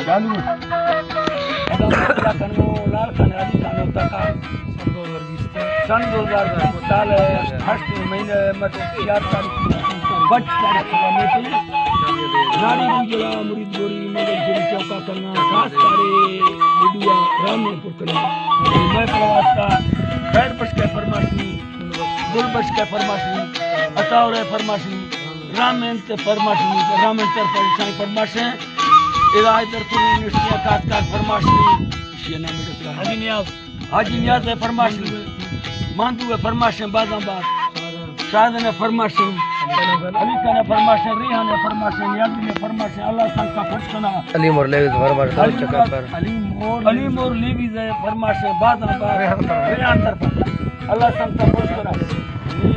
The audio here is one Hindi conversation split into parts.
चालू लाल खान अली खान होता का सन 2020 को साल 8 महीने मतलब 4 तारीख बच नारी गुजरा मुरीद गोरी मगर श्री चौका करना खास सारे वीडियो रामपुर करना मैं प्रवास का खैर बच के फरमाशनी गुल बच के फरमाशनी अताउर फरमाशनी रामेन ते फरमाशनी रामेन तरफ साईं फरमाशे इलाज तरफ यूनिवर्सिटी का फरमाशनी ये नाम है हाजी नियाज है फरमाशनी मांदू है फरमाशे बाजाबाद शाद ने फरमाशे अली खान फरमाशे रिहान ने फरमाशे नियाजी ने फरमाशे अल्लाह संग का फुसना अली मोर लेविस फरमाशे चक्का पर अली मोर लेविस है फरमाशे बाजाबाद रिहान तरफ अल्लाह संग का फुसना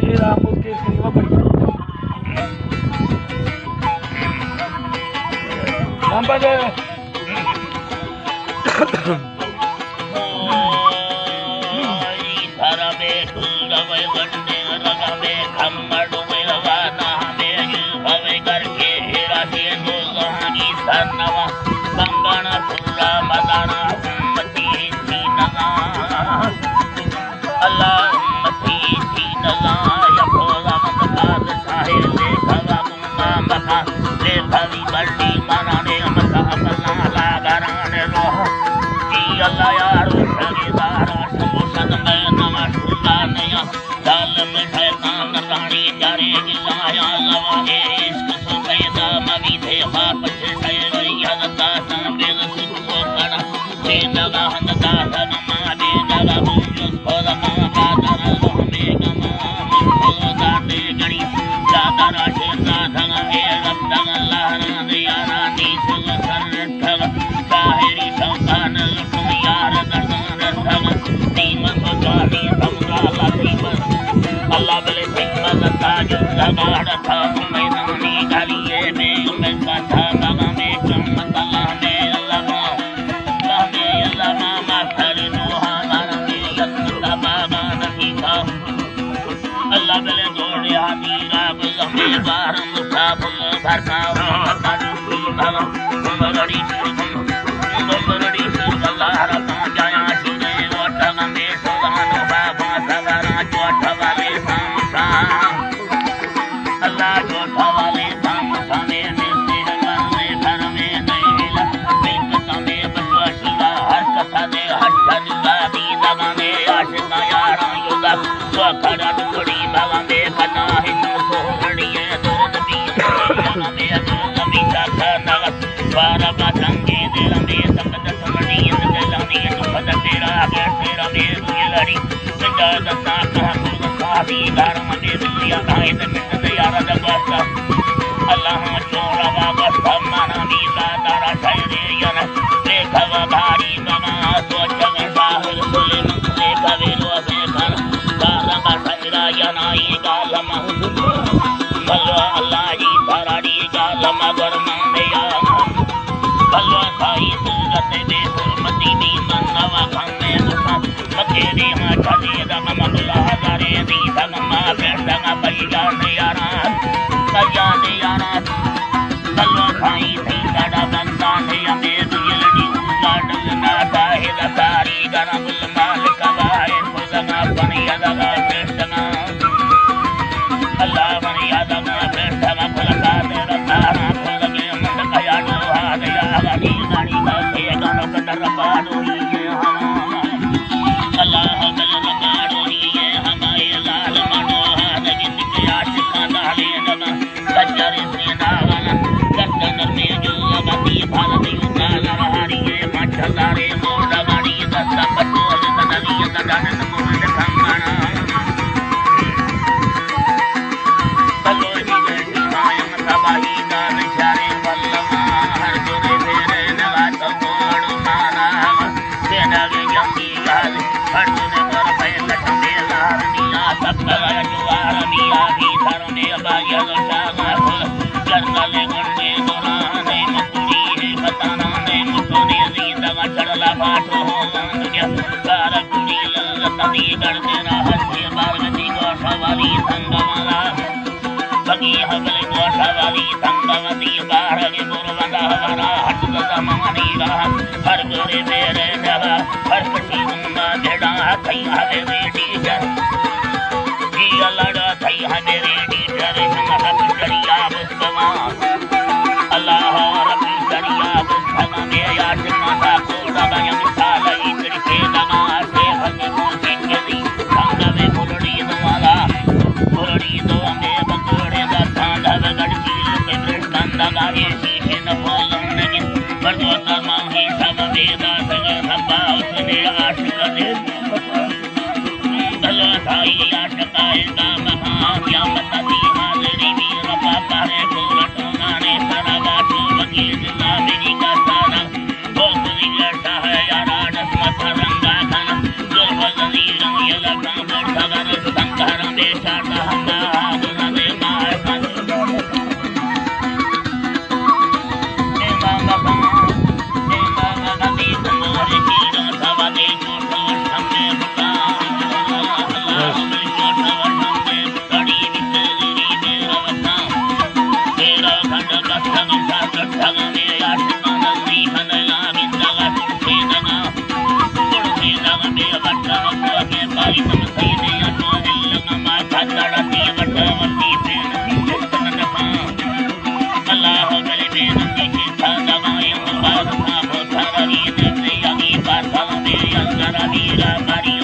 ये रामपुर के सिवा बड़ी नंबर अल्लाह यार सगीदार समुसद में नमस्कार नया दाल में शैतान रानी जारे गिलाया लवाए इश्क सुबैदा मवी थे बाप से सैया दा संबे सुको करा दे दगा हंद दा नमा दे दगा बुजुस कोला मा बादर में गमा खुदा दे गणी दादा राशे साधन ए रब्दा अल्लाह रा यारा नी सुन सर ठग साहिरी संतान अल्लाह बले सिंह ताज लगाड़ था मैदानी गलिए में कथा बाबा में कमत अल्लाह में अल्लाह माथर नोहा मारा में यत्ता बाबा नहीं था अल्लाह बले जोड़े हाथी राग लम्बे बार मुसाफिर भरका ताजू बाबा बगड़ी बगड़ी अल्लाह रता जाया शिरे ओटा में सुदानो बाबा सवारा चोटा वाले अल्लाह चोटा वाले सामने में घर में नहीं में बचवा शिरा हर कथा दे हट दी दगाने आशिका यारा युदा तो खड़ा टुकड़ी बाबा में बना हिंदू सोहड़ी है दूध भी में दूध का खाना बारा बातंगे दिल में संगत समड़ी दिलानी पद तेरा आगे तेरा में लड़ी संजा दसा कहा सादी घर में दुनिया गाए में यारा दबा अल्लाह चोरा वाबा मना नीला तारा शायरे याना देखा भारी बना सोच साहिर सुले मंगले कवेलो से खान तारा का शायरा याना ये गालम बल्वा अल्लाह जी ताराड़ी गालम गरमान या बल्वा साई सूरत दे हुरमती भी मनवा खाने मके दे मा छदे दम मगला हजारे दी दमा बेडंगा बैया ने यारा बल्वा साई थी दादा बंदा ने हमें दिलड़ी उलाडल ना दाहे सारी गरबुल मालिक वाए खुदा बनिया दगा बेडंगा अल्लाह बनिया दगा बेडंगा खुदा दे रताना खुदा के मन कया नो आ गया गाड़ी गाड़ी का के गानो कदर बाडो ही अल्लाह बल रबाडो ही हमारे लाल मनो हाद के आशिका डाले दगा कजर से नागन कदर में जो लगती भारत युद्ध लहरी है मठदारे मोड़ गाड़ी दस्ता पटोल नदी दडन मोड़ खंगना बलो जी गई मायम तबाही का बेचारे बल्लमा हर जोरे फेरे नगा तो मोड़ मारा सेना के जंगी गाल हर जोरे पर पहले लटने लार निया तकला जुआर निया भी धरने बाया लोटा करने गुणे दुराने मुकुरी है बताना ने मुकुरी ज़िंदा चढ़ला बाटो हो गया कार कुड़ी लती करते ना हंसे बारगती गोठवाली संगमला बगी हबले गोठवाली संगमती बाहर के गुरवंदा हमारा हट जमानी परमात्मा ही सब वेदा सगे सब्बा उसने आशिक दे दल साई आशिकाए का महा क्या बताती हाजरी वीर पापा रे पूरट नाने सरावा तू वकील ना मेरी का सारा वो गुरी जैसा है यारा नस्मत रंगा धन जो बदली रंग ये लगा सगर संकर बेचा हमा गुना दे मार Mira, María.